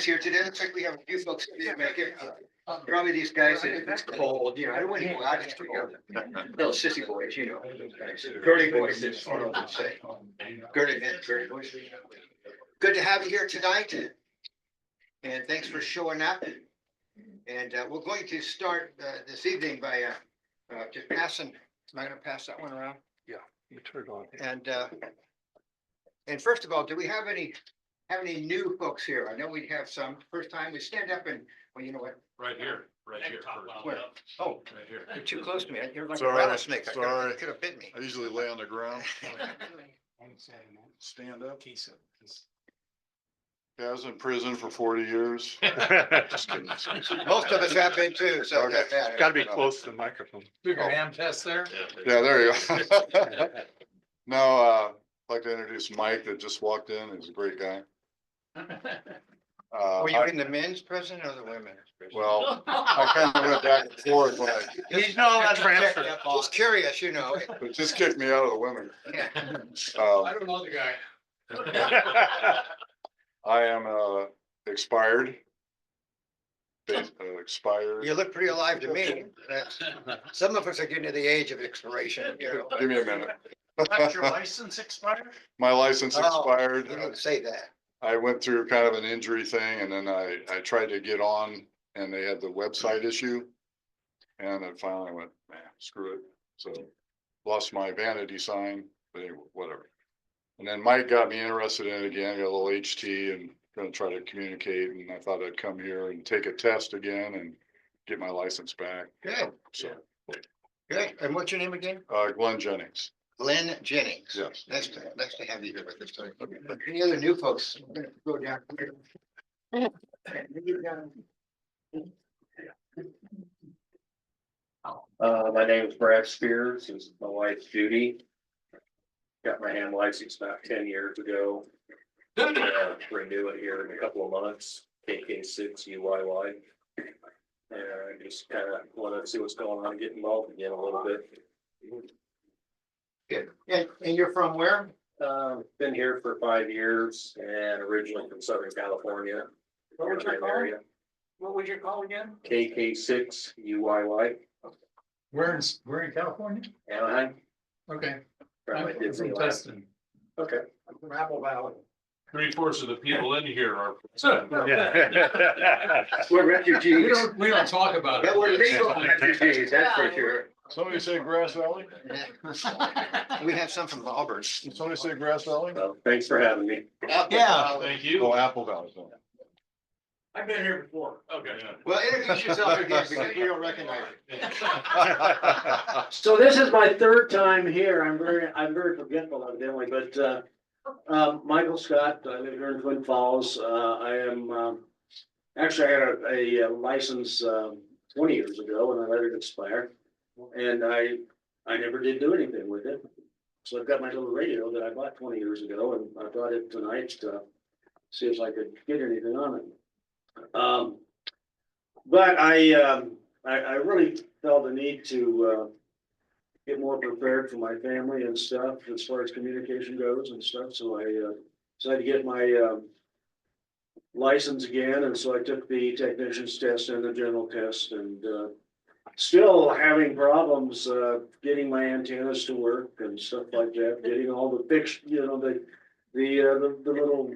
here today. Looks like we have a few folks who didn't make it. Probably these guys, it's cold, I don't want to go out, it's cold. Little sissy boys, Girly boys, that's what I would say. Girly boys. Good to have you here tonight. And thanks for showing up. And we're going to start this evening by just passing, am I gonna pass that one around? Yeah, you turn it on. And first of all, do we have any new folks here? I know we have some. First time we stand up and, well, you know what? Right here. Where? Oh, Right here. you're too close to me. You're like a Sorry, rattlesnake. sorry. Could have bit me. I usually lay on the ground. Stand up. Yeah, I was in prison for 40 years. Just kidding. Most of us have been too, so Okay. that's Gotta be close to the microphone. Do your hand test there? Yeah, there you go. No, I'd like to introduce Mike that just walked in. He's a great guy. Were you in the men's prison or the women's prison? Well, I kind of went back and forth when He's no transfer. Just curious, it just kicked me out of the women. Yeah. I don't know the guy. I am expired. Expired. You look pretty alive to me. Some of us are getting to the age of expiration, Give me a minute. Not your license expired? My license expired. You don't say that. I went through kind of an injury thing and then I tried to get on and they had the website issue. And then finally I went, man, screw it. So lost my vanity sign, but anyway, whatever. And then Mike got me interested in it again, got a little HT and gonna try to communicate. And I thought I'd come here and take a test again and get my license back. Good, So, good. And what's your name again? Glenn Jennings. Glenn Jennings. Yes. Nice to have you here with us today. Any other new folks? We're gonna go down here. My name is Brad Spears. This is my wife Judy. Got my hand license about 10 years ago. Renew it here in a couple of months. KK6 UYY. And I just kind of want to see what's going on, get involved again a little bit. Good. And you're from where? Been here for 5 years and originally from Southern California. What was your Anaheim call? area. What was your call again? KK6 UYY. We're in California? Anaheim. Okay. Right by I'm from Disneyland. Tustin. Okay. From Apple Valley. 3/4 of the people in here are. We're refugees. We don't talk about it. Yeah, we're legal refugees, that's for sure. Somebody say Grass Valley? We have some from Auburn. Did somebody say Grass Valley? Well, thanks for having me. Yeah. Thank you. Oh, Apple Valley. So. I've been here before. Okay. Well, introduce yourself again because we don't recognize you. So this is my third time here. I'm very forgetful evidently, but Michael Scott, I live here in Twin Falls. I am actually I had a license 20 years ago and I let it expire. And I never did do anything with it. So I've got my little radio that I bought 20 years ago and I bought it tonight to see if I could get anything on it. But I really felt the need to get more prepared for my family and stuff as far as communication goes and stuff. So I decided to get my license again, and so I took the technician's test and the general test, and still having problems getting my antennas to work and stuff like that. Getting all the fixed, the little.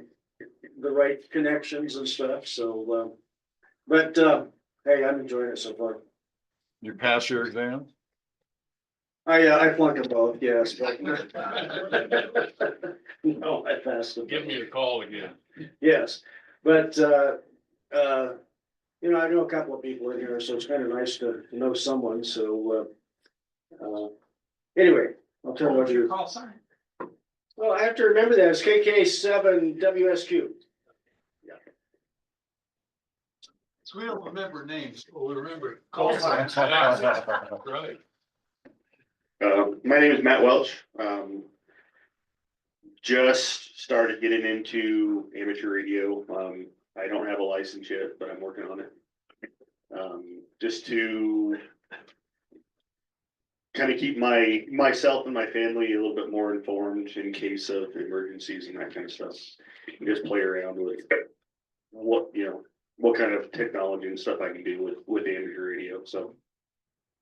The right connections and stuff, so, but, hey, I'm enjoying it so far. You pass your exam? I flunked them both, yes, but. No, I passed them. Give me a call again. Yes, but, I know a couple of people in here, so it's kind of nice to know someone, so, anyway, I'll turn it over to you. Call sign. Well, I have to remember that, it's KK7 WSQ. So we don't remember names, but we remember call signs. Right. My name is Matt Welch. Just started getting into amateur radio. I don't have a license yet, but I'm working on it. Just to kind of keep myself and my family a little bit more informed in case of emergencies and that kind of stuff. And just play around with what, you know, what kind of technology and stuff I can do with the amateur radio, so.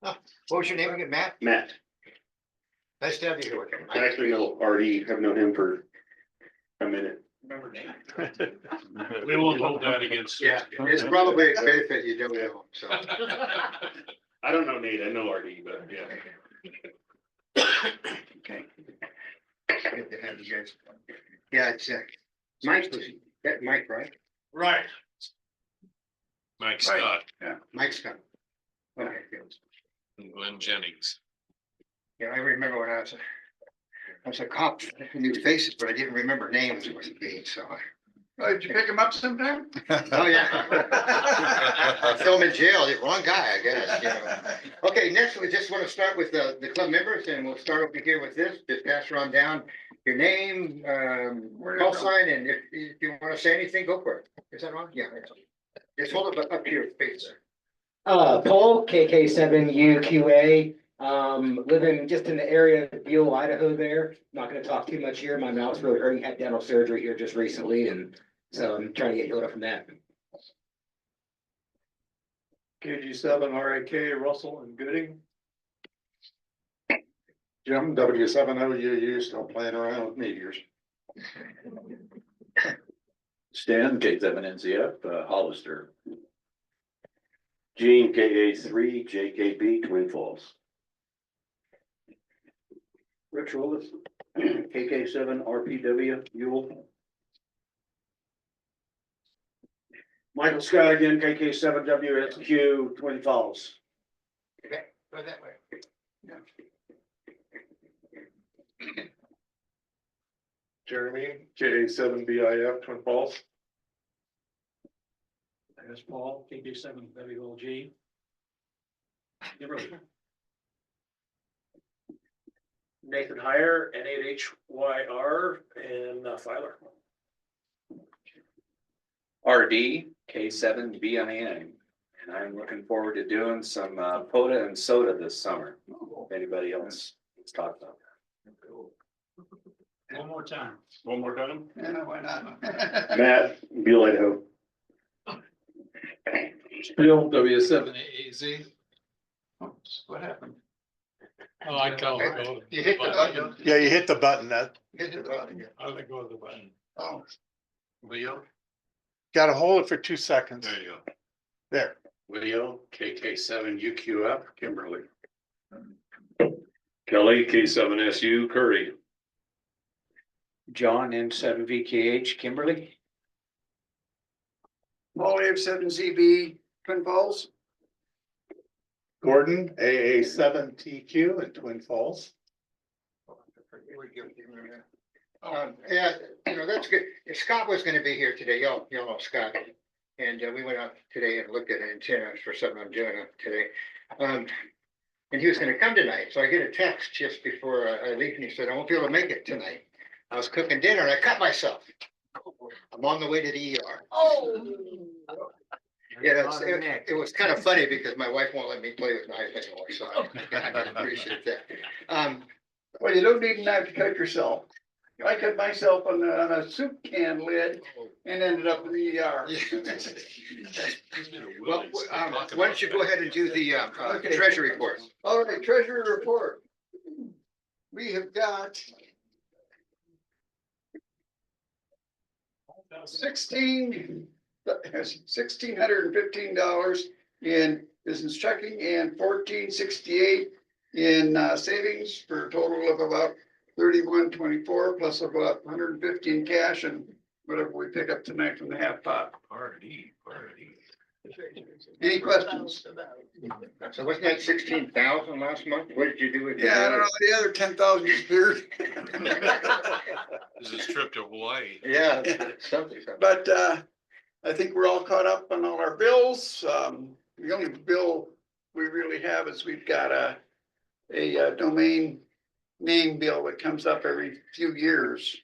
What was your name again, Matt? Matt, Nice to have you here. I actually know RD, I've known him for a minute. Remember name. We won't hold that against. Yeah, it's probably a benefit you don't know, so. I don't know Nate, I know RD, but yeah. Okay. Good to have you guys. Yeah, it's, Mike, that Mike, right? Right. Mike Scott Mike's coming. Okay, good. and Glenn Jennings. Yeah, I remember when I was a cop, I knew faces, but I didn't remember names or something, so. Oh, did you pick him up sometime? Oh, yeah. Film in jail, the wrong guy, I guess, you know. Okay, next, we just want to start with the club members, and we'll start over here with this, just pass around down your name, call sign, and if you want to say anything, go for it. Is that on? Yeah. That's on. Just hold it up to your face there. Paul, KK7UQA, living just in the area of Buell, Idaho there. Not gonna talk too much here. My mouth's really hurting. Had dental surgery here just recently, and so I'm trying to get healed up from that. KG7 RAK, Russell and Gooding. Jim, W7OUU, still playing around with meteors. Stan, K7NCF, Hollister. Gene, KA3, JKB, Twin Falls. Rich Willis, KK7 RPW, Ewell. Michael Scott again, KK7 WSQ, Twin Falls. Okay, go that way. Jeremy, KA7BIF, Twin Falls. There's Paul, KG7 WLG. Nathan Heyer, N8HYR, and Filer. RD, K7BIN. And I'm looking forward to doing some POTA and soda this summer. If anybody else wants to talk about that. One more time. One more time? Yeah, why not? Matt, Beal, Idaho. Bill, W7AAZ. What happened? Oh, I call it. You hit the button. Yeah, you hit the button that, Hit the button. I'll let go of the button. oh, Leo, gotta hold it for 2 seconds. there you go. There. Leo, KK7UQF, Kimberly. Kelly, K7SU, Curry. John, N7VKH, Kimberly. Molly F7ZB, Twin Falls. Gordon, AA7TQ in Twin Falls. Yeah, you know, that's good. Scott was gonna be here today. Y'all know Scott. And we went out today and looked at antennas for something I'm doing today. And he was gonna come tonight. So I get a text just before I leave and he said, I won't be able to make it tonight. I was cooking dinner and I cut myself. I'm on the way to the ER. Oh. Yeah, it was kind of funny because my wife won't let me play with knives anymore, so I appreciate that. Well, you don't need a knife to cut yourself. I cut myself on a soup can lid and ended up in the ER. Well, why don't you go ahead and do the treasury report? All right, treasury report. We have got $1,615 in business checking and $1,468 in savings for a total of about $31.24 plus about $150 in cash and whatever we pick up tonight from the half pot. Party. Any questions? So wasn't that 16,000 last month? What did you do with? Yeah, I don't know, the other 10,000 disappeared. This is a trip to Hawaii. Yeah, something. But I think we're all caught up on all our bills. The only bill we really have is we've got a domain name bill that comes up every few years.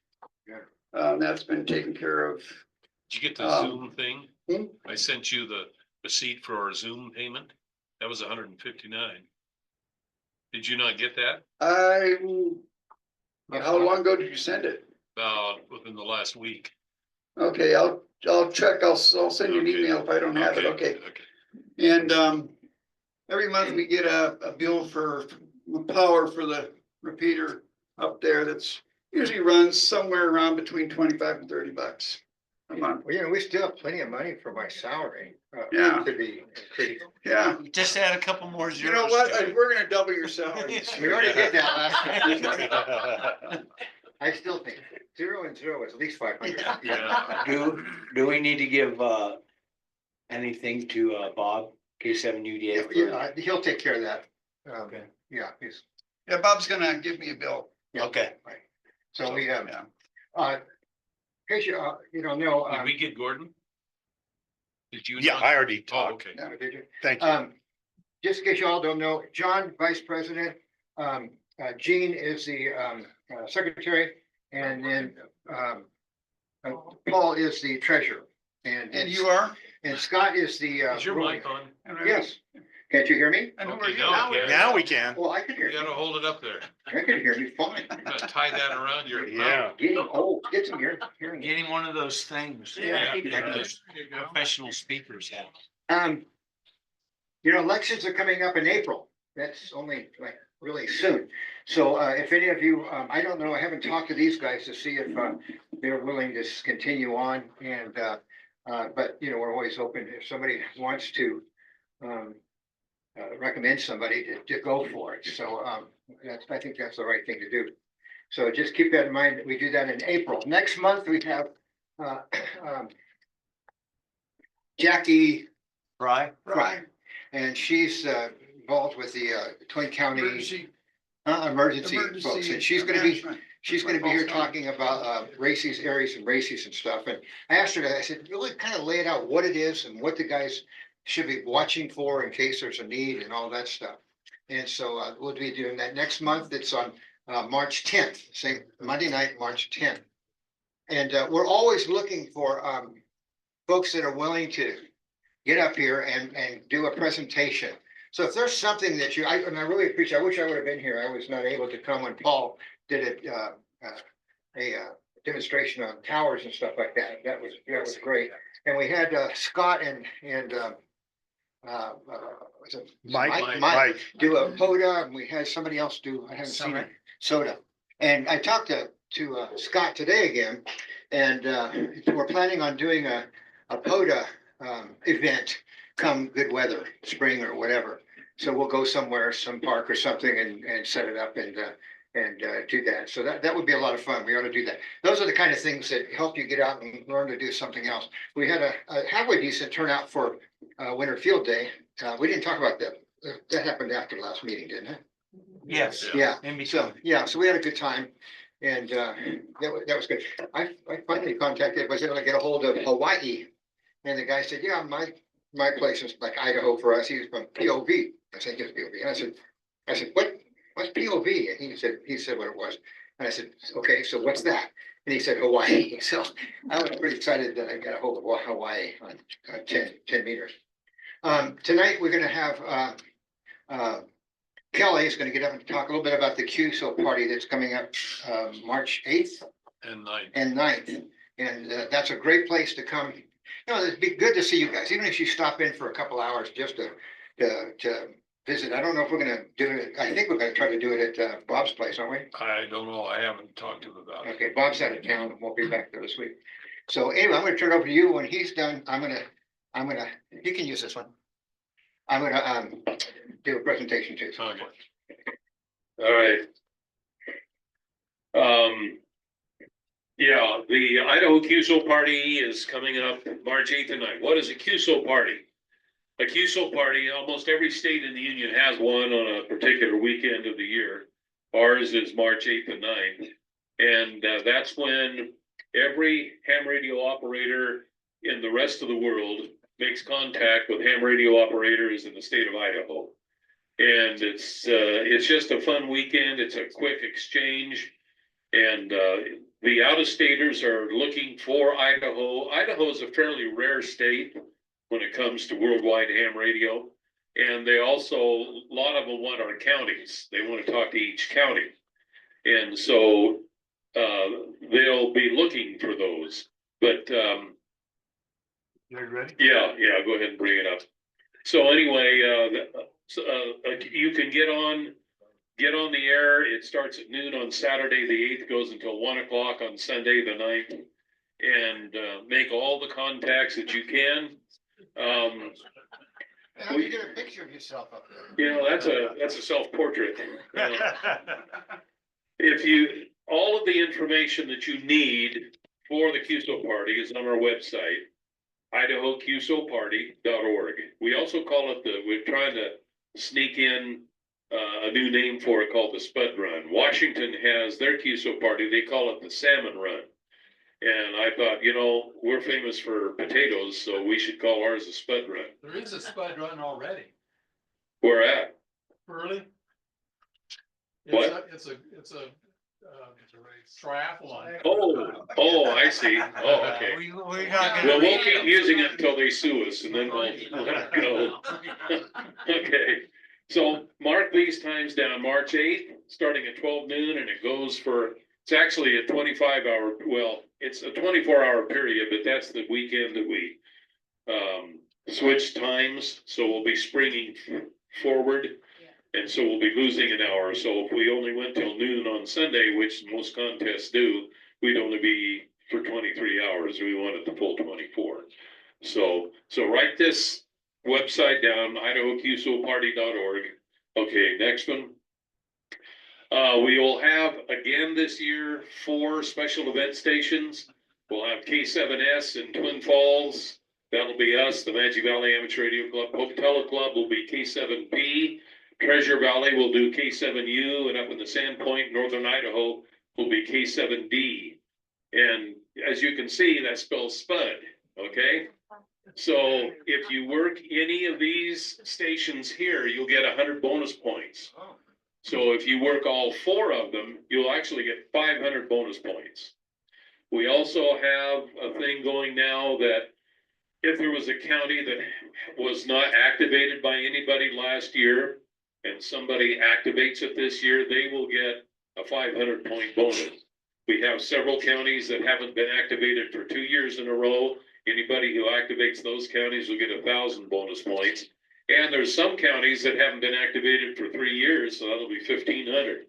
That's been taken care of. Did you get the Zoom thing? I sent you the receipt for our Zoom payment. That was 159. Did you not get that? How long ago did you send it? About within the last week. Okay, I'll check, I'll send you an Okay. email if I don't have it, okay. And, every month we get a bill for power for the repeater up there that's usually runs somewhere around between 25 and 30 bucks a month. Well, you know, we still have plenty of money for my salary. Yeah. To be increased. Yeah, Just add a couple more zeros. you know what? to it. We're gonna double your salary. this We year. already did that last time. I still think 0 and 0 is at least 500. Yeah. Do we need to give, anything to, Bob, K7 Yeah, UDA? yeah, he'll take care of that. Okay. Yeah, he's, Yeah, Bob's gonna give me a bill. Okay. so we have, Yeah. in case you don't know, Did we get Gordon? Did you? Yeah, not? I already Oh, talked. okay. did you? Thank you. Just in case you all don't know, John, Vice President, Gene is the, Secretary, and then, Paul is the Treasurer. And you are? And Scott is the, Is your mic on? Yes, can't you hear me? And who are Okay, you? now we can. Now we can. Well, I can hear You you, gotta hold it up there. I can hear you fine. You gotta tie that around your Yeah. mouth. Getting old, get some hearing. Get him one of those things. Yeah. Like those professional speakers have. You know, elections are coming up in April. That's only like really soon. So if any of you, I don't know, I haven't talked to these guys to see if they're willing to continue on and but you know, we're always open if somebody wants to recommend somebody to go for it. So I think that's the right thing to do. So just keep that in mind. We do that in April. Next month, we have Jackie Right? Fry. And she's involved with the Twin County Emergency. emergency folks, and she's gonna be, management. she's gonna be here talking about races, areas and races and stuff. And I asked her, I said, really kind of lay it out what it is and what the guys should be watching for in case there's a need and all that stuff. And so we'll be doing that next month. It's on March 10th, same Monday night, March 10th. And we're always looking for folks that are willing to get up here and do a presentation. So if there's something that and I really appreciate, I wish I would have been here. I was not able to come when Paul did a demonstration on towers and stuff like that. That was great. And we had Scott and was it Mike. do a PODA, and we had somebody else do, I haven't seen it, soda. And I talked to Scott today again, and we're planning on doing a PODA event come good weather, spring or whatever. So we'll go somewhere, some park or something and set it up and do that. So that would be a lot of fun. We ought to do that. Those are the kind of things that help you get out and learn to do something else. We had a halfway decent turnout for Winter Field Day. We didn't talk about that. That happened after the last meeting, didn't it? Yes. Yeah. In between. So, yeah, so we had a good time and that was good. I finally contacted, was able to get a hold of Hawaii. And the guy said, yeah, my place is like Idaho for us. He's from POV. I said, yes, POV. And I said, what's POV? And he said what it was. And I said, okay, so what's that? And he said, Hawaii. So I was pretty excited that I got a hold of Hawaii on 10 meters. Tonight, we're gonna have Kelly is gonna get up and talk a little bit about the QSO party that's coming up March 8th And 9. and 9th. And that's a great place to come. You know, it'd be good to see you guys, even if you stop in for a couple hours just to visit. I don't know if we're gonna do it. I think we're gonna try to do it at Bob's place, aren't we? I don't know. I haven't talked to him about it. Okay, Bob's out of town and won't be back there this week. So anyway, I'm gonna turn it over to you. When he's done, I'm gonna, you can use this one. I'm gonna do a presentation too. Okay. All right. Yeah, the Idaho QSO party is coming up March 8th and 9th. What is a QSO party? A QSO party, almost every state in the union has one on a particular weekend of the year. Ours is March 8th and 9th. And that's when every ham radio operator in the rest of the world makes contact with ham radio operators in the state of Idaho. And it's just a fun weekend. It's a quick exchange. And the out-of-staters are looking for Idaho. Idaho is a fairly rare state when it comes to worldwide ham radio. And they also, a lot of them want our counties. They want to talk to each county. And so they'll be looking for those. But, You ready? yeah, go ahead and bring it up. So anyway, you can get on the air. It starts at noon on Saturday, the 8th, goes until 1 o'clock on Sunday, the 9th. And, make all the contacts that you can. How do you get a picture of yourself up there? You know, that's a self-portrait. All of the information that you need for the QSO party is on our website, IdahoQSOparty.org. We also call it we're trying to sneak in a new name for it called the Spud Run. Washington has their QSO party, they call it the Salmon Run. And I thought, we're famous for potatoes, so we should call ours the Spud Run. There is a Spud Run already. Where at? Early. What? It's a triathlon. Oh, I see. Oh, okay. We're not Well, we'll keep using it until they sue us and then we'll let it go. Okay, so mark these times down, March 8th, starting at 12 noon, and it goes it's actually a 25-hour, it's a 24-hour period, but that's the weekend that we switch times, so we'll be springing forward. And so we'll be losing an hour. So if we only went till noon on Sunday, which most contests do, we'd only be for 23 hours. We wanted the full 24. So write this website down, IdahoQSOparty.org. Okay, next one. We will have again this year 4 special event stations. We'll have K7S in Twin Falls. That'll be us, the Magic Valley Amateur Radio Club. Pocatello Club will be K7P. Treasure Valley will do K7U, and up in the Sandpoint, Northern Idaho, will be K7D. And as you can see, that spells Spud, okay? So if you work any of these stations here, you'll get 100 bonus points. So if you work all 4 of them, you'll actually get 500 bonus points. We also have a thing going now that if there was a county that was not activated by anybody last year, and somebody activates it this year, they will get a 500 point bonus. We have several counties that haven't been activated for 2 years in a row. Anybody who activates those counties will get 1,000 bonus points. And there's some counties that haven't been activated for 3 years, so that'll be 1,500.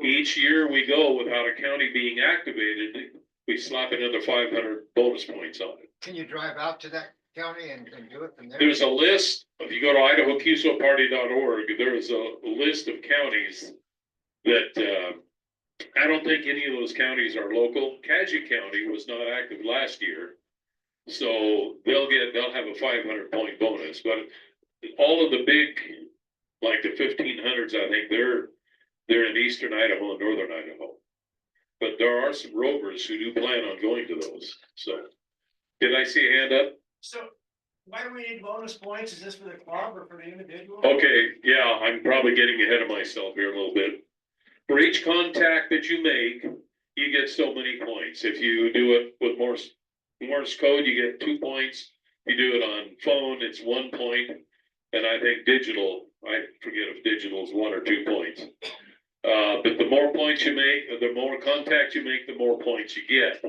Each year we go without a county being activated, we slap another 500 bonus points on it. Can you drive out to that county and do it from there? There's a list, if you go to IdahoQSOparty.org, there is a list of counties that, I don't think any of those counties are local. Cassia County was not active last year. So they'll have a 500 point bonus, but all of the big, like the 1500s, I think they're in eastern Idaho and northern Idaho. But there are some rovers who do plan on going to those. So did I see a hand up? So why do we need bonus points? Is this for the club or for the individual? Okay, yeah, I'm probably getting ahead of myself here a little bit. For each contact that you make, you get so many points. If you do it with Morse code, you get 2 points. If you do it on phone, it's 1 point. And I think digital, I forget if digital is 1 or 2 points. But the more points you make, the more contacts you make, the more points you get.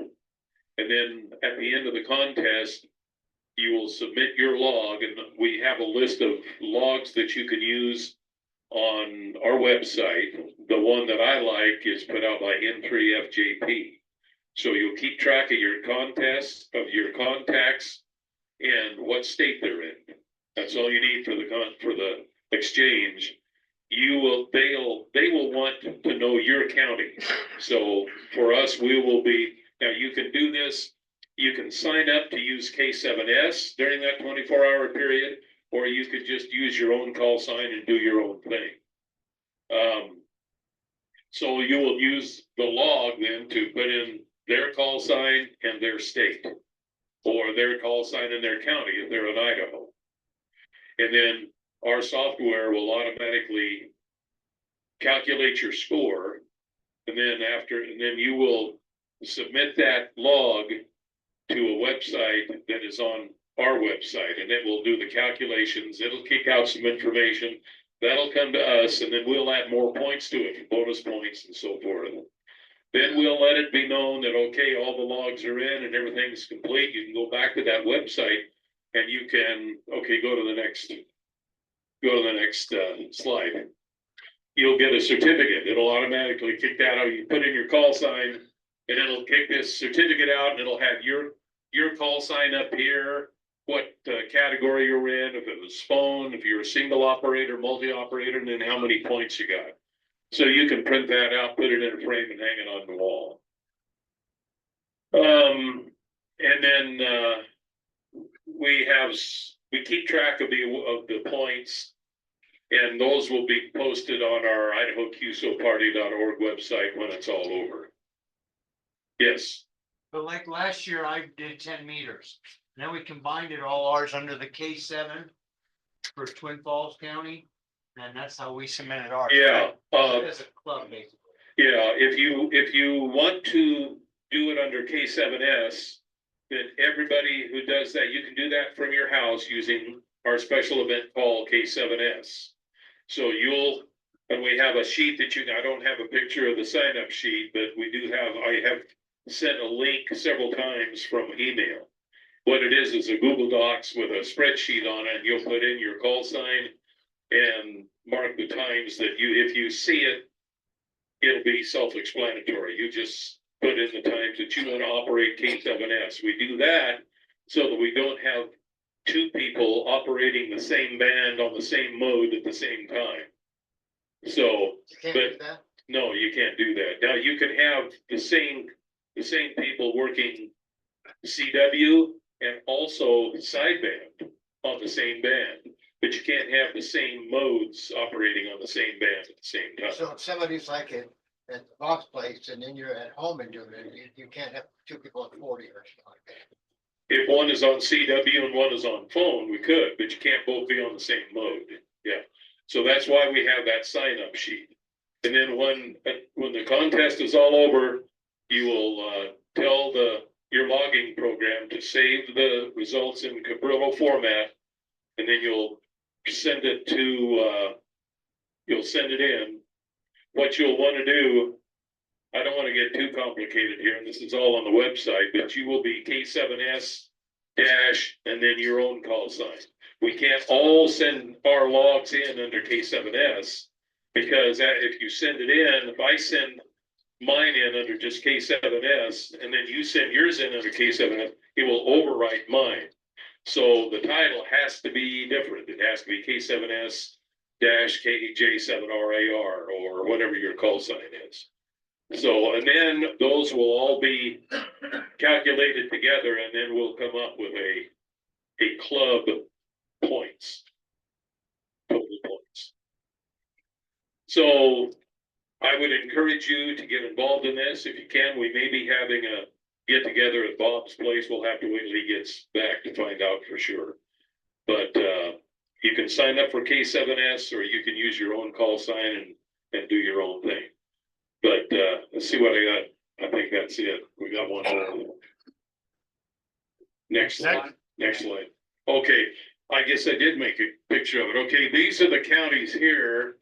And then at the end of the contest, you will submit your log, and we have a list of logs that you can use on our website. The one that I like is put out by N3FJP. So you'll keep track of your contests, of your contacts, and what state they're in. That's all you need for the exchange. They will want to know your county. So for us, now you can do this. You can sign up to use K7S during that 24-hour period, or you could just use your own call sign and do your own thing. So you will use the log then to put in their call sign and their state, or their call sign in their county if they're in Idaho. And then our software will automatically calculate your score, and then you will submit that log to a website that is on our website, and it will do the calculations. It'll kick out some information that'll come to us, and then we'll add more points to it, bonus points and so forth. Then we'll let it be known that, okay, all the logs are in and everything's complete. You can go back to that website and you can, okay, go to the next slide. You'll get a certificate. It'll automatically kick that out. You put in your call sign and it'll kick this certificate out and it'll have your call sign up here, what category you're in, if it was phone, if you're a single operator, multi-operator, and then how many points you got. So you can print that out, put it in a frame and hang it on the wall. And then we keep track of the points, and those will be posted on our IdahoQSOParty.org website when it's all over. Yes. But like last year, I did 10 meters. Then we combined it all ours under the K7 for Twin Falls County. And that's how we cemented ours. Yeah. As a club, basically. Yeah, if you want to do it under K7S, then everybody who does that, you can do that from your house using our special event call K7S. So and we have a sheet that I don't have a picture of the sign up sheet, but I have sent a link several times from email. What it is a Google Docs with a spreadsheet on it. You'll put in your call sign and mark the times that if you see it, it'll be self-explanatory. You just put in the times that you want to operate K7S. We do that so that we don't have two people operating the same band on the same mode at the same time. So, no, you can't do that. Now you can have the same people working CW and also sideband on the same band. But you can't have the same modes operating on the same band at the same time. So if somebody's like at Bob's place and then you're at home and doing it, you can't have two people at 40 or something like that. If one is on CW and one is on phone, we could, but you can't both be on the same mode. Yeah. So that's why we have that sign up sheet. And then when the contest is all over, you will tell your logging program to save the results in Cabrillo format, and then you'll send it in. What you'll want to do, I don't want to get too complicated here, and this is all on the website, but you will be K7S dash and then your own call sign. We can't all send our logs in under K7S, because if you send it in, if I send mine in under just K7S and then you send yours in under K7S, it will overwrite mine. So the title has to be different. It has to be K7S dash KJ7RAR or whatever your call sign is. So, and then those will all be calculated together, and then we'll come up with a club points, total points. So I would encourage you to get involved in this if you can. We may be having a get together at Bob's place. We'll have to wait till he gets back to find out for sure. But you can sign up for K7S, or you can use your own call sign and do your own thing. But let's see what I got. I think that's it. We got one more. Next slide. Next slide. Okay, I guess I did make a picture of it. Okay, these are the counties here.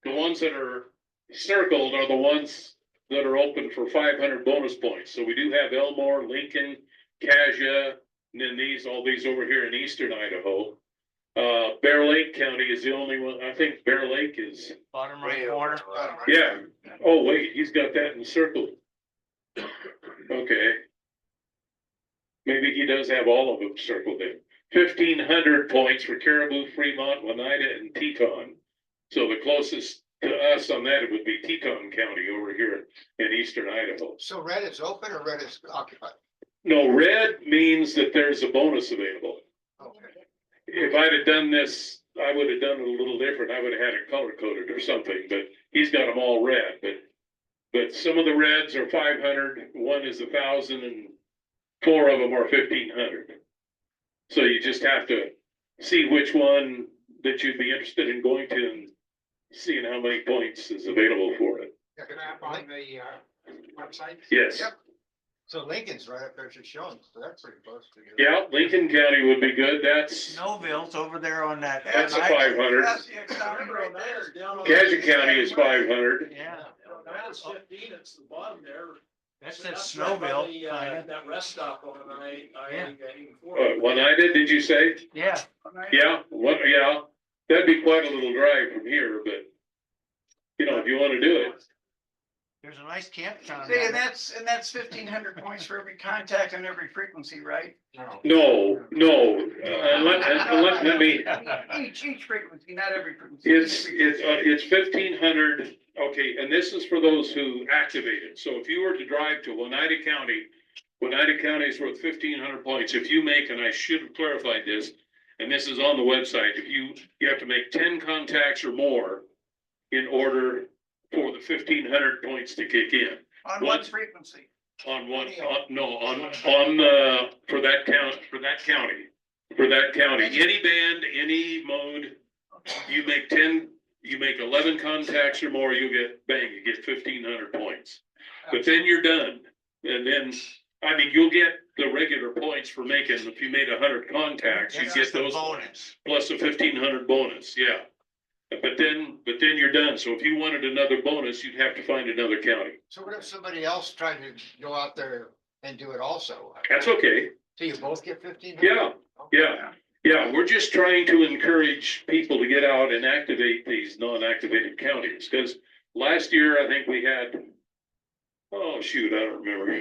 The ones that are circled are the ones that are open for 500 bonus points. So we do have Elmore, Lincoln, Kasia, and then all these over here in eastern Idaho. Bear Lake County is the only one. I think Bear Lake is Bottom right corner. Yeah. Oh, wait, he's got that encircled. Okay. Maybe he does have all of them circled in. 1,500 points for Caribou, Fremont, Oneida, and Teton. So the closest to us on that, it would be Teton County over here in eastern Idaho. So red is open or red is occupied? No, red means that there's a bonus available. Okay. If I'd have done this, I would have done it a little different. I would have had it color coded or something, but he's got them all red. But some of the reds are 500, one is 1,000, and 4 of them are 1,500. So you just have to see which one that you'd be interested in going to and seeing how many points is available for it. On the website? Yes. Yep. So Lincoln's right up there, just showing, so that's pretty close to you. Yeah, Lincoln County would be good. That's Snowville's over there on that. a 500. Kasia County is 500. Yeah. it's 15, it's the bottom there. That's So that that's right by snowmobile. the, that rest stop on Yeah. 84. One-eyed, did you say? Yeah, Yeah, yeah, that'd be quite a little drive from here, but. You know, if you wanna do it, there's a nice campground. See, and there. that's 1,500 points for every contact on every frequency, right? no, let me, Each frequency, not every frequency. each frequency. it's 1,500, okay, and this is for those who activate it. So if you were to drive to Oneida County is worth 1,500 points. If you make, and I should have clarified this, and this is on the website, if you have to make 10 contacts or more in order for the 1,500 points to kick in. On one frequency. On one, for that county, any band, any mode, you make 10, you make 11 contacts or more, you get 1,500 points. But then you're done. And then, I mean, you'll get the regular points for making, if you made 100 contacts, you That's get just a those bonus. plus a 1,500 bonus, yeah. But then you're done. So if you wanted another bonus, you'd have to find another county. So what if somebody else tried to go out there and do it also? That's okay. So you both get 15? Yeah, we're just trying to encourage people to get out and activate these non-activated counties, because last year, I think we had, oh, shoot, I don't remember.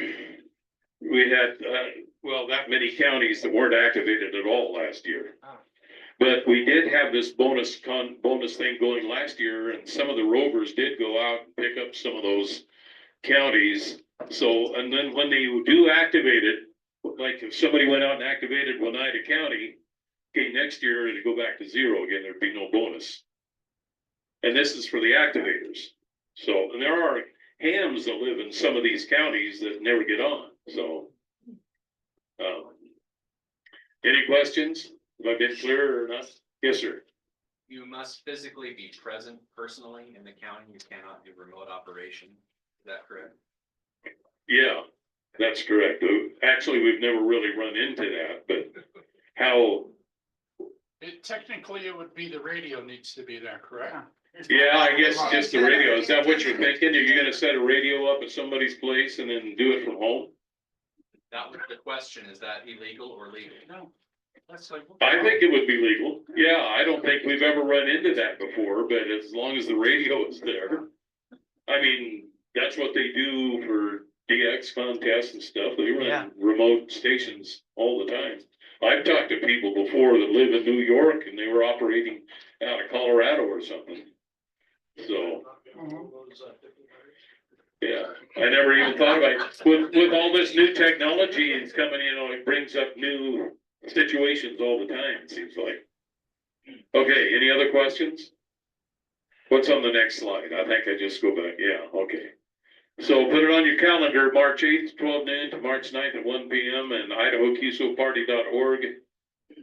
We had, that many counties that weren't activated at all last year. But we did have this bonus thing going last year, and some of the rovers did go out and pick up some of those counties. So, and then when they do activate it, like if somebody went out and activated Oneida County, okay, next year it'd go back to zero again, there'd be no bonus. And this is for the activators. So, and there are hams that live in some of these counties that never get on, so. Any questions? Have I been clear or not? Yes, sir. You must physically be present personally in the county. You cannot do remote operation. Is that correct? Yeah, that's correct. Actually, we've never really run into that, but how, Technically, it would be the radio needs to be there, correct? yeah, I guess just the radio. Is that what you're thinking? Are you gonna set a radio up at somebody's place and then do it from home? That was the question. Is that illegal or legal? No. That's like. I think it would be legal. Yeah, I don't think we've ever run into that before, but as long as the radio is there. I mean, that's what they do for DX contests and stuff. They Yeah. run remote stations all the time. I've talked to people before that live in New York and they were operating out of Colorado or something. So, yeah, I never even thought about it. With all this new technology that's coming, it brings up new situations all the time, it seems like. Okay, any other questions? What's on the next slide? I think I just go back. Yeah, okay. So put it on your calendar, March 8th, 12 noon to March 9th at 1 p.m. and IdahoQSOParty.org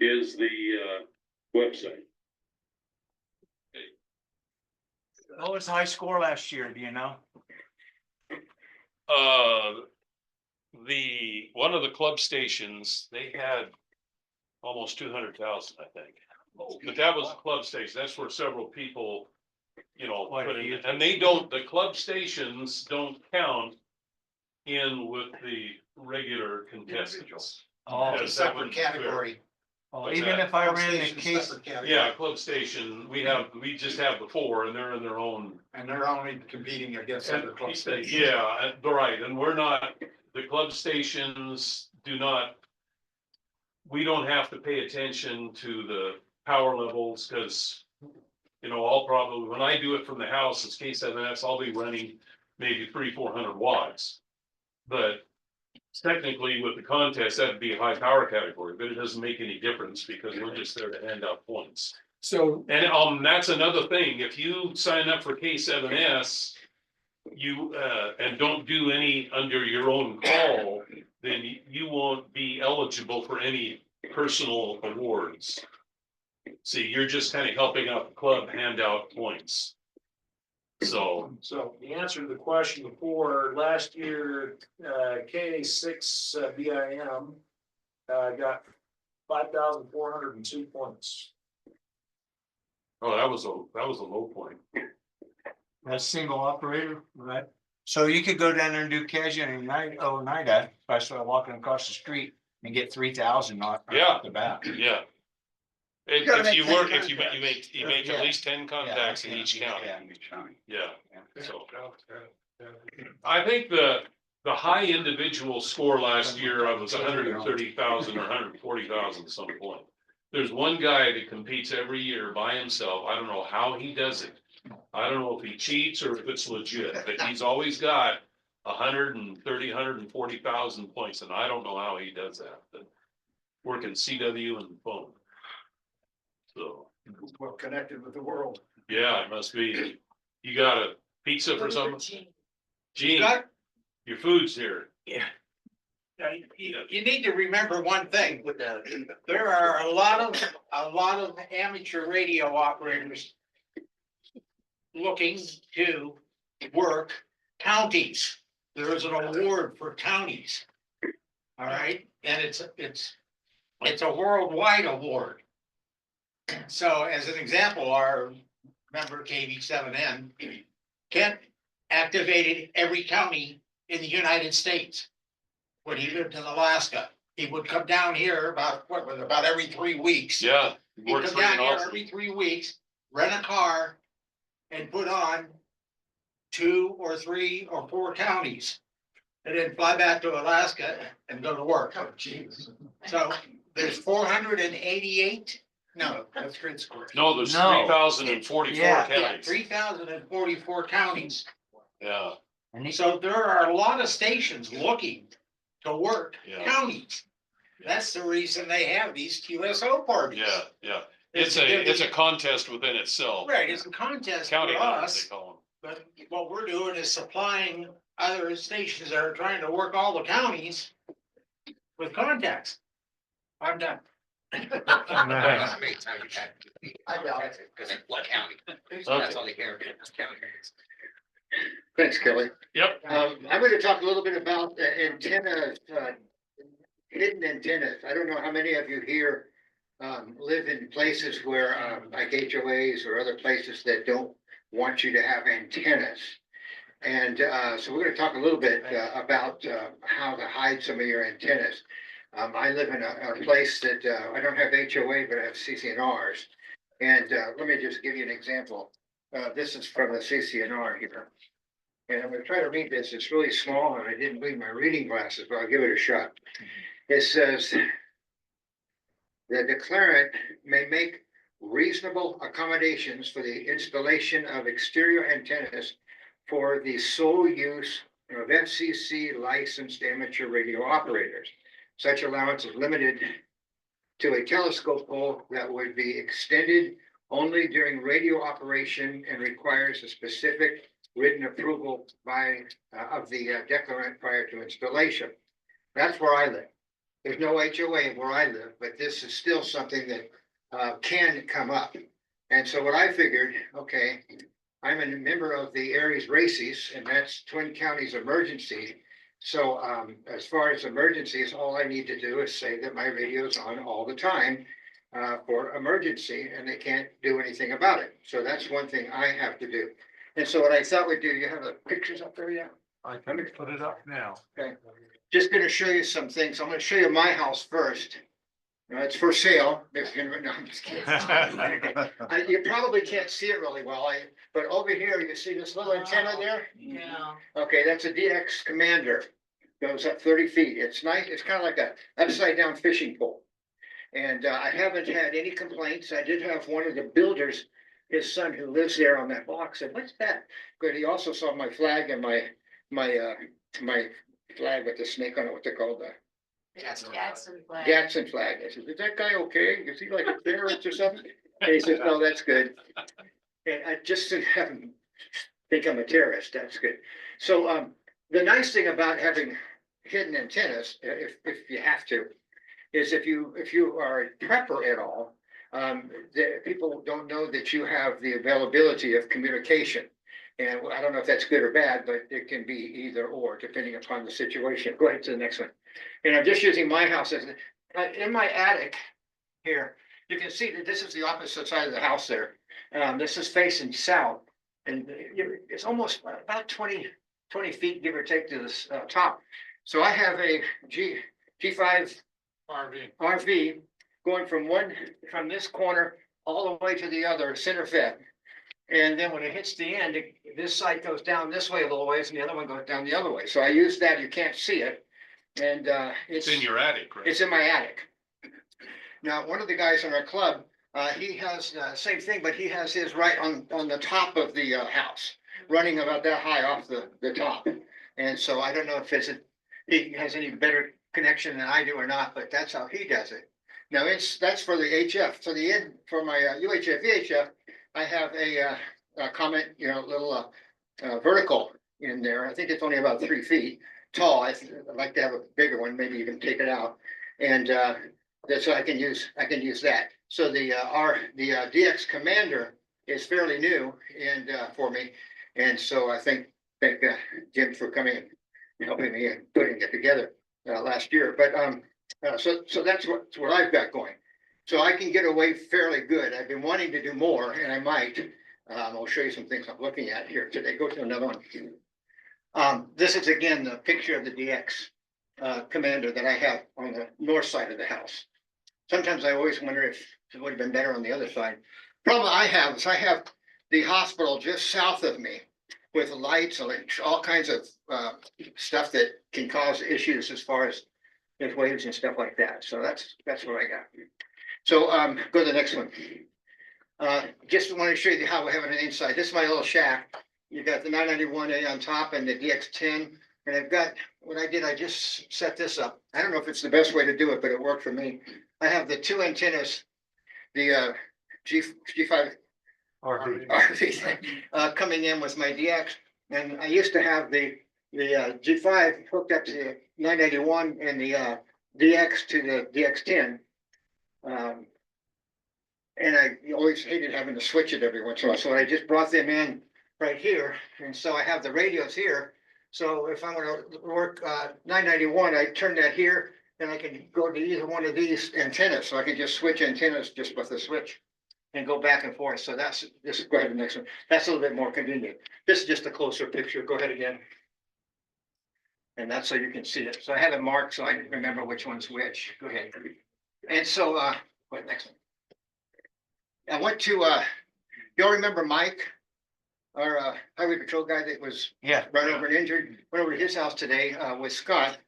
is the website. What was the high score last year, do you know? One of the club stations, they had almost 200,000, I think. But that was a club station. That's where several people, put in, and the club stations don't count in with the regular contestants. Oh, Because that wouldn't be fair. Category. oh, even if I ran the case, Yeah, club station, we just have the four and they're in their own. And they're only competing against other club stations. Yeah, right, and the club stations we don't have to pay attention to the power levels, because, I'll probably, when I do it from the house, it's K7S, I'll be running maybe 300-400 watts. But technically with the contest, that'd be a high power category, but it doesn't make any difference because we're just there to hand out points. So, And that's another thing, if you sign up for K7S, and don't do any under your own call, then you won't be eligible for any personal awards. See, you're just kind of helping out the club hand out points. So The answer to the question before, last year, K6 BIM got 5,402 points. Oh, that was a low point. a single operator, right? So you could go down there and do Cassia and Oneida, by walking across the street and get 3,000 off Yeah. the bat. Yeah. gotta If you make 10 work, if you contacts. make Yeah. at least 10 contacts in each county. Yeah. Yeah, so. I think the high individual score last year, I was 130,000 or 140,000 at some point. There's one guy that competes every year by himself. I don't know how he does it. I don't know if he cheats or if it's legit, but he's always got 130, 140,000 points, and I don't know how he does that, but working CW and phone. So, Well connected with the world. yeah, it must be. You got a pizza for someone? Gene, your food's here. You need to remember one thing, there are a lot of amateur radio operators looking to work counties. There is an award for counties. All right, and it's a worldwide award. So as an example, our member KV7N, Kent activated every county in the United States. When he lived in Alaska, he would come down here about every 3 weeks. Yeah. He'd come down here every 3 weeks, rent a car and put on 2 or 3 or 4 counties. And then fly back to Alaska and go to work. Oh, jeez. So there's 488, no, that's grid square. No, there's No. 3,044 Yeah, counties. 3,044 counties. Yeah, So there are a lot of stations looking to work Yeah. counties. That's the reason they have these QSO parties. yeah. It's a contest within itself. Right, it's a contest for County hunters, us, they call but what we're doing is supplying other stations that are trying to work all the counties with contacts. I'm done. How many times you had? I doubt it, because it's what county? That's all they care about, is county. Thanks, Kelly. them. Yep. I'm going to talk a little bit about antennas, hidden antennas. I don't know how many of you here live in places where like HOAs or other places that don't want you to have antennas. And so we're going to talk a little bit about how to hide some of your antennas. I live in a place that I don't have HOA, but I have CCNRs. And let me just give you an example. This is from the CCNR here. And I'm going to try to read this. It's really small and I didn't bring my reading glasses, but I'll give it a shot. It says, the declarant may make reasonable accommodations for the installation of exterior antennas for the sole use of FCC licensed amateur radio operators. Such allowance is limited to a telescope pole that would be extended only during radio operation and requires a specific written approval by of the declarant prior to installation. That's where I live. There's no HOA where I live, but this is still something that can come up. And so what I figured, okay, I'm a member of the Aries Races, and that's Twin Counties Emergency. So as far as emergencies, all I need to do is say that my radio is on all the time for emergency, and they can't do anything about it. So that's one thing I have to do. And so what I thought we'd do, you have the pictures up there yet? I can put it up now. Okay, just going to show you some things. I'm going to show you my house first. It's for sale. If you're gonna, no, I'm just kidding. You probably can't see it really well. But over here, you see this little antenna there? Yeah. Okay, that's a DX Commander. Goes up 30 feet. It's nice. It's kind of like a upside down fishing pole. And I haven't had any complaints. I did have one of the builders, his son who lives there on that block, said, "What's that?" But he also saw my flag and my flag with the snake on it, what they called that. Jackson flag. Jackson flag. I said, "Is that guy okay? Is he like a terrorist or something?" And he says, "No, that's good." And I just didn't have him think I'm a terrorist. That's good. So the nice thing about having hidden antennas, if you have to, is if you are a prepper at all, the people don't know that you have the availability of communication. And I don't know if that's good or bad, but it can be either or depending upon the situation. Go ahead to the next one. And I'm just using my house as in my attic here. You can see that this is the opposite side of the house there. This is facing south, and it's almost about 20 20 feet, give or take, to the top. So I have a G5 RV going from this corner all the way to the other, center fit. And then when it hits the end, this side goes down this way a little ways and the other one goes down the other way. So I use that, you can't see it. And It's in your attic, right? it's in my attic. Now, one of the guys in our club, he has the same thing, but he has his right on the top of the house, running about that high off the top. And so I don't know if he has any better connection than I do or not, but that's how he does it. Now, that's for the HF. So for my UHF, VHF, I have a comment, little vertical in there. I think it's only about 3 feet tall. I'd like to have a bigger one, maybe even take it out. And so I can use that. So the DX Commander is fairly new and for me. And so I thank Jim for coming and helping me and putting it together last year. But so that's what I've got going. So I can get away fairly good. I've been wanting to do more, and I might. I'll show you some things I'm looking at here today. Go to another one. This is again the picture of the DX Commander that I have on the north side of the house. Sometimes I always wonder if it would have been better on the other side. Problem I have is I have the hospital just south of me with lights and all kinds of stuff that can cause issues as far as waves and stuff like that. So that's what I got. So go to the next one. Just want to show you how we have it on the inside. This is my little shack. You got the 991A on top and the DX10. And I've got, what I did, I just set this up. I don't know if it's the best way to do it, but it worked for me. I have the 2 antennas, the G5 RV coming in with my DX. And I used to have the G5 hooked up to the 991 and the DX to the DX10. And I always hated having to switch it every once in a while. So I just brought them in right here. And so I have the radios here. So if I want to work 991, I turn that here and I can go to either one of these antennas. So I can just switch antennas just with the switch and go back and forth. So go ahead to the next one. That's a little bit more convenient. This is just a closer picture. Go ahead again. And that's so you can see it. So I have it marked so I can remember which one's which. Go ahead. And so, what next one? I went to, y'all remember Mike, our highway patrol guy that was run over and injured? Went over to his house today with Scott,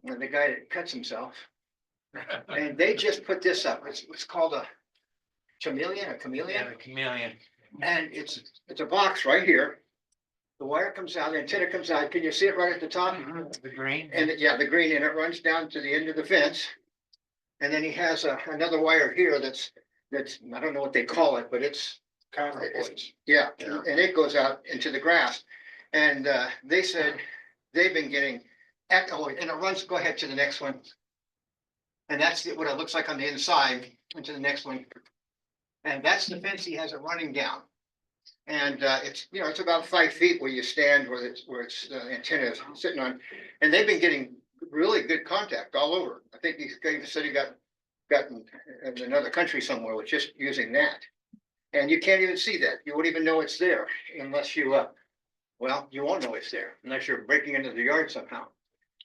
the guy that cuts himself. And they just put this up. It's called a chameleon. And it's a box right here. The wire comes out, the antenna comes out. Can you see it right at the top? The green. And the green, and it runs down to the end of the fence. And then he has another wire here that's, I don't know what they call it, but it's yeah, and it goes out into the grass. And they said they've been getting echo, and it runs, go ahead to the next one. And that's what it looks like on the inside, into the next one. And that's the fence he has it running down. And it's about 5 feet where you stand, where it's the antenna is sitting on. And they've been getting really good contact all over. I think he said he got in another country somewhere with just using that. And you can't even see that. You won't even know it's there unless you won't know it's there unless you're breaking into the yard somehow.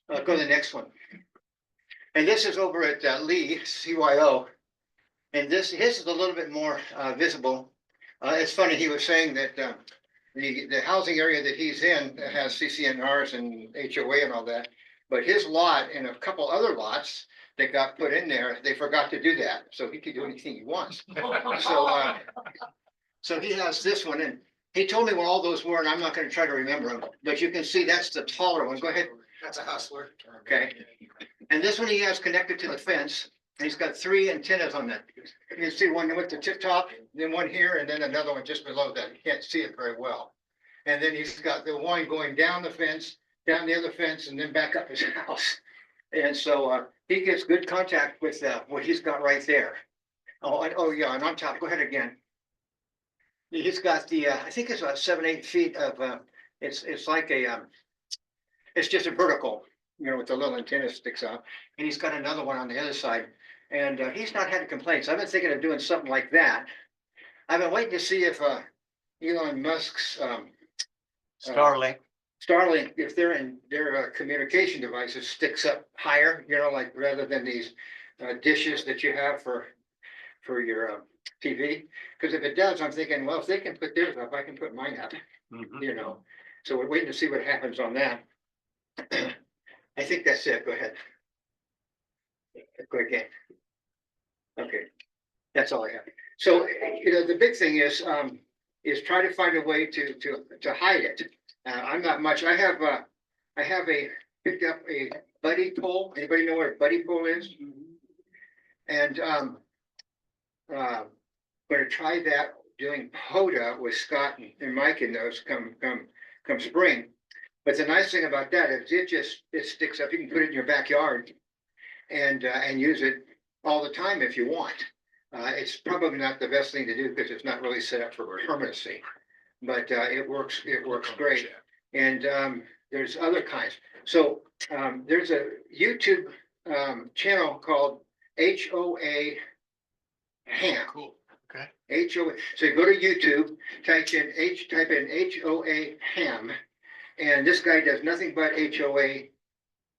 Go to the next one. And this is over at Lee, CYO. And his is a little bit more visible. It's funny, he was saying that the housing area that he's in has CCNRs and HOA and all that. But his lot and a couple other lots that got put in there, they forgot to do that. So he could do anything he wants. So he has this one, and he told me what all those were, and I'm not going to try to remember them. But you can see that's the taller one. Go ahead. That's a hustler. Okay. And this one he has connected to the fence. And he's got 3 antennas on that. You can see one with the tip top, then one here, and then another one just below that. You can't see it very well. And then he's got the one going down the fence, down the other fence, and then back up his house. And so he gets good contact with what he's got right there. Oh yeah, and on top, go ahead again. He's got the, I think it's about 7-8 feet of, it's like it's just a vertical, with the little antenna sticks out. And he's got another one on the other side. And he's not had complaints. I've been thinking of doing something like that. I've been waiting to see if Elon Musk's Starlink. Starlink, if they're in their communication devices sticks up higher, you know, like rather than these dishes that you have for your TV. Because if it does, I'm thinking, well, if they can put theirs up, I can put mine up, you know. So we're waiting to see what happens on that. I think that's it. Go ahead. Go again. Okay, that's all I have. So, you know, the big thing is try to find a way to hide it. I'm not much, I have picked up a buddy pole. Anybody know what a buddy pole is? And, gonna try that doing POTA with Scott and Mike in those come spring. But the nice thing about that is it sticks up, you can put it in your backyard and use it all the time if you want. It's probably not the best thing to do because it's not really set up for permanency, but it works great. And there's other kinds. So there's a YouTube channel called HOA Ham. Cool. Okay. HOA. So you go to YouTube, type in HOA Ham, and this guy does nothing but HOA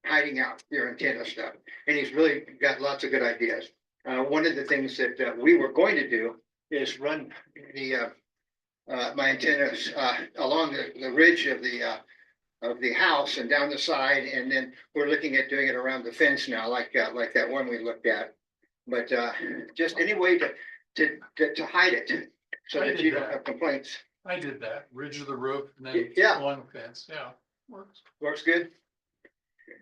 hiding out your antenna stuff. And he's really got lots of good ideas. One of the things that we were going to do is run the my antennas along the ridge of the house and down the side, and then we're looking at doing it around the fence now, like that one we looked at. But just any way to hide it so that you don't have complaints. I did that, ridge of the roof and then Yeah. along the fence, yeah, works. Works good.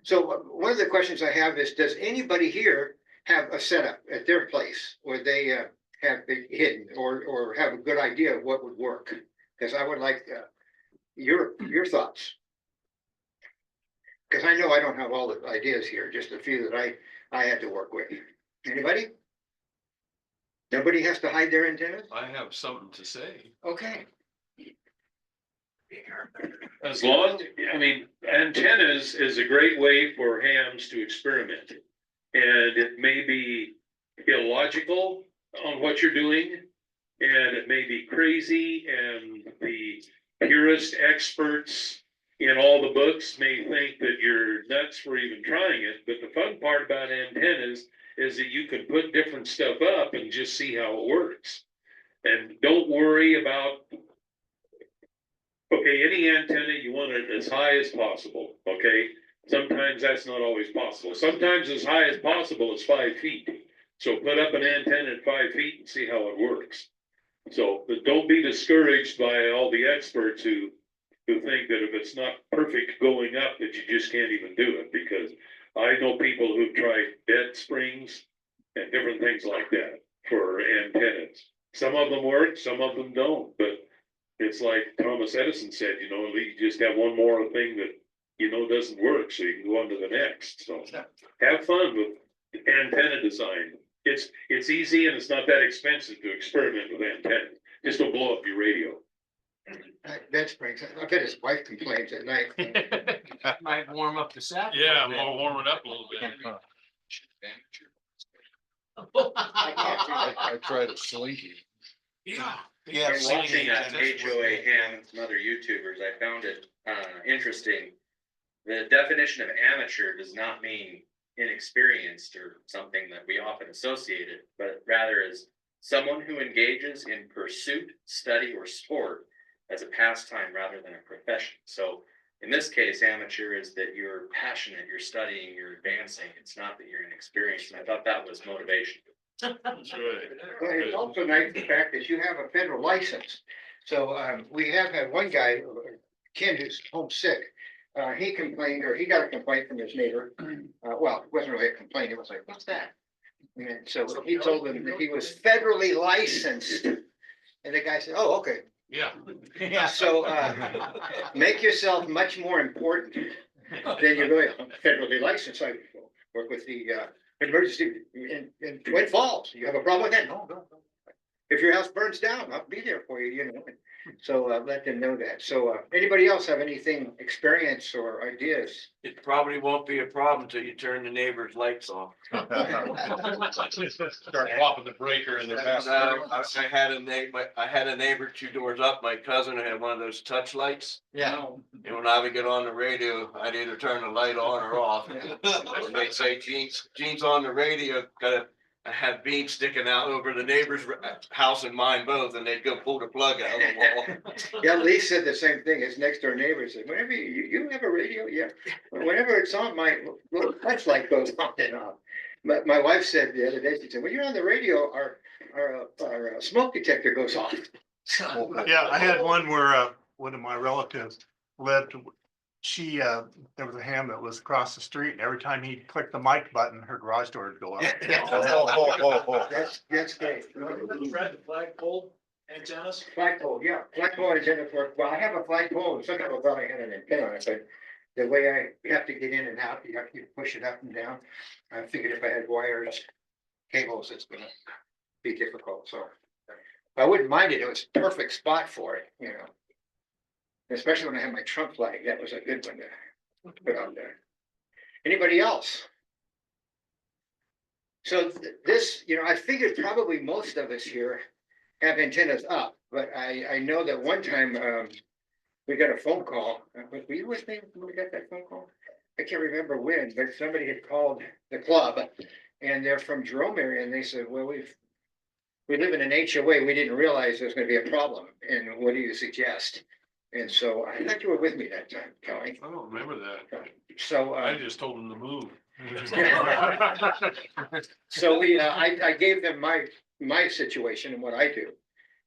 So one of the questions I have is, does anybody here have a setup at their place where they have it hidden or have a good idea of what would work? Because I would like your thoughts. Because I know I don't have all the ideas here, just a few that I had to work with. Anybody? Nobody has to hide their antennas? I have something to say. Okay. As long, I mean, antennas is a great way for hams to experiment. And it may be illogical on what you're doing, and it may be crazy, and the purest experts in all the books may think that you're nuts for even trying it. But the fun part about antennas is that you can put different stuff up and just see how it works. And don't worry about, okay, any antenna, you want it as high as possible, okay? Sometimes that's not always possible. Sometimes as high as possible is 5 feet. So put up an antenna at 5 feet and see how it works. So, but don't be discouraged by all the experts who think that if it's not perfect going up, that you just can't even do it. Because I know people who've tried bed springs and different things like that for antennas. Some of them work, some of them don't, but it's like Thomas Edison said, you know, you just have one more thing that, you know, doesn't work, so you can go on to the next. So have fun with antenna design. It's easy and it's not that expensive to experiment with antennas. Just don't blow up your radio. Bed springs. I bet his wife complains at night. Might warm up the sack. Yeah, I'll warm it up a little bit. I tried a slinky. Yeah. Yeah, Yeah. watching HOA Ham and some other YouTubers, I found it interesting. The definition of amateur does not mean inexperienced or something that we often associate it, but rather as someone who engages in pursuit, study, or sport as a pastime rather than a profession. So in this case, amateur is that you're passionate, you're studying, you're advancing. It's not that you're inexperienced. And I thought that was motivation. That's right. Well, it's also nice the fact that you have a federal license. So we have had one guy, Ken, who's homesick. He complained, or he got a complaint from his neighbor. Well, it wasn't really a complaint. It was like, what's that? And so he told him that he was federally licensed. And the guy said, oh, okay. Yeah. Yeah. So make yourself much more important than you're really federally licensed. I work with the emergency in Twin Falls. You have a problem with that? No. if your house burns down, I'll be there for you, you know. So let them know that. So anybody else have anything, experience or ideas? It probably won't be a problem till you turn the neighbor's lights off. Start popping the breaker in their bathroom. I had a neighbor 2 doors up, my cousin, who had one of those touch lights. Yeah. And when I would get on the radio, I'd either turn the light on or off. And they'd say, Gene's on the radio, I had beams sticking out over the neighbor's house and mine both, and they'd go pull the plug out of the wall. Yeah, Lee said the same thing. His next door neighbor said, whenever you have a radio, yeah, whenever it's on, my little touch light goes on and off. My wife said the other day, she said, when you're on the radio, our smoke detector goes off. Yeah, I had one where one of my relatives lived. She there was a ham that was across the street, and every time he clicked the mic button, her garage door would go up. That's great. Fred, flagpole antennas? Flagpole, yeah, flagpole antenna for, well, I have a flagpole, and sometimes I thought I had an antenna on it, but the way I have to get in and out, you have to push it up and down. I figured if I had wires, cables, it's gonna be difficult, so. I wouldn't mind it, it was a perfect spot for it, you know. Especially when I had my Trump flag, that was a good one to put on there. Anybody else? So this, you know, I figured probably most of us here have antennas up, but I know that one time, we got a phone call. Were you with me when we got that phone call? I can't remember when, but somebody had called the club and they're from Jerome area and they said, well, we live in an HOA. We didn't realize there's gonna be a problem. And what do you suggest? And so I thought you were with me that time, Kelly. I don't remember that. So I just told them to move. so I gave them my situation and what I do.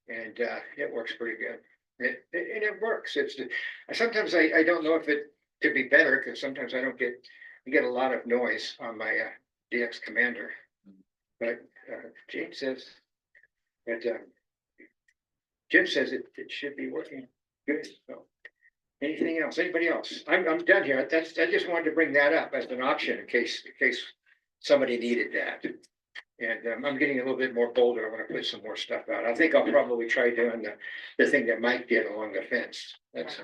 And it works pretty good. It works. Sometimes I don't know if it could be better because sometimes I get a lot of noise on my DX commander. But Jim says it should be working good. So anything else? Anybody else? I'm done here. I just wanted to bring that up as an option in case somebody needed that. And I'm getting a little bit more bolder. I want to put some more stuff out. I think I'll probably try doing the thing that Mike did along the fence. That's,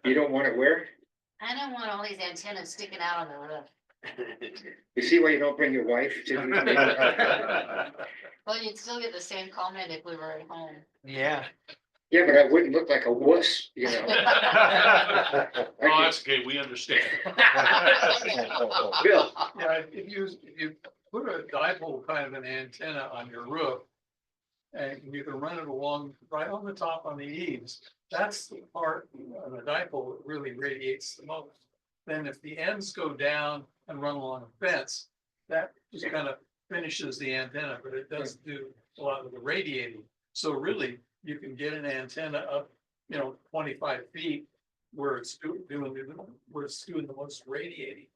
you don't want it where? I don't want all these antennas sticking out on the roof. You see why you don't bring your wife to? Well, you'd still get the same comment if we were at home. Yeah. Yeah, but I wouldn't look like a wuss, you know. Oh, that's okay, we understand. Bill, Yeah, if you put a dipole kind of an antenna on your roof. And you can run it along right on the top on the eaves, that's the part of the dipole that really radiates the most. Then if the ends go down and run along a fence, that just kind of finishes the antenna, but it does do a lot of the radiating. So really, you can get an antenna up, 25 feet where it's doing the most radiating.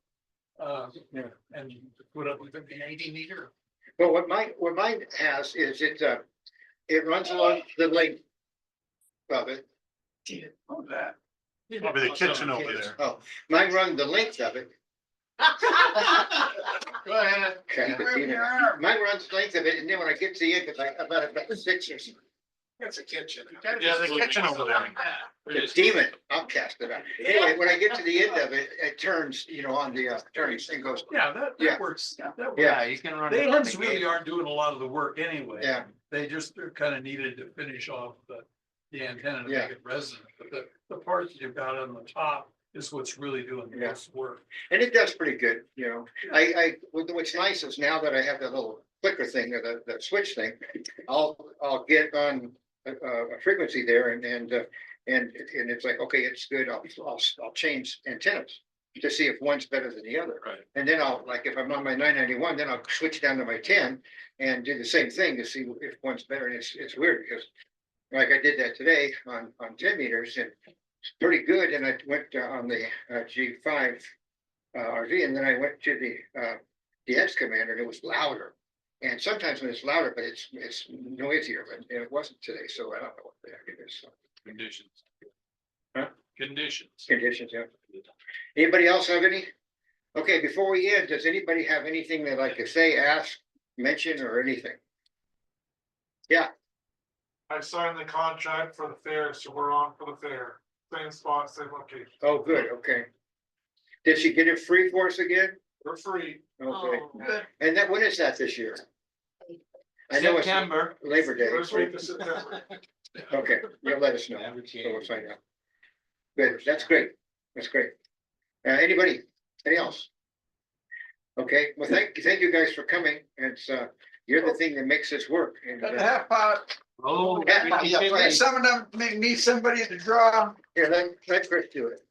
And you put up with an 80 meter. well, what mine has is it runs along the length of it. Oh, that. Probably the kitchen over there. Oh, mine runs the length of it. Go ahead. Okay, mine runs the length of it, and then when I get to the end, it's like about 6 or so. That's a kitchen. Yeah, the kitchen over there. The demon, I'll cast it out. Anyway, when I get to the end of it, it turns, on the turning thing goes, Yeah, Yeah. that works. That works. Yeah. You can run. The it on ends the really gate. aren't doing a lot of the work anyway. Yeah. They're kind of needed to finish off the antenna to Yeah. make it resonant, but the part that you've got on the top is what's really doing the Yeah. most work. and it does pretty good, what's nice is now that I have the little clicker thing, or the switch thing, I'll get on a frequency there and it's like, okay, it's good, I'll change antennas to see if one's better than the other. Right. And then if I'm on my 991, then I'll switch down to my 10 and do the same thing to see if one's better. And it's weird because like I did that today on 10 meters and it's pretty good. And I went on the G5 RV and then I went to the DX commander and it was louder. And sometimes when it's louder, but it's noisier, but it wasn't today. So I don't know what the heck it is. So. Conditions. Huh? Conditions. Conditions, yeah. Anybody else have any? Okay, before we end, does anybody have anything they'd like to say, ask, mention or anything? I signed the contract for the fair, so we're on for the fair. Same spot, same location. Oh, good, okay. Did she get it free for us again? We're free. Okay, Good. and that, when is that this year? I know it's Labor Day. First week of September. Okay, you'll let us know, so we'll find out. Good, that's great, that's great. Anybody, anything else? Okay, well, thank you guys for coming, it's, you're the thing that makes this work, and, Got the half pot. Oh. Yeah, Some of them need somebody to draw. here, let Chris do it.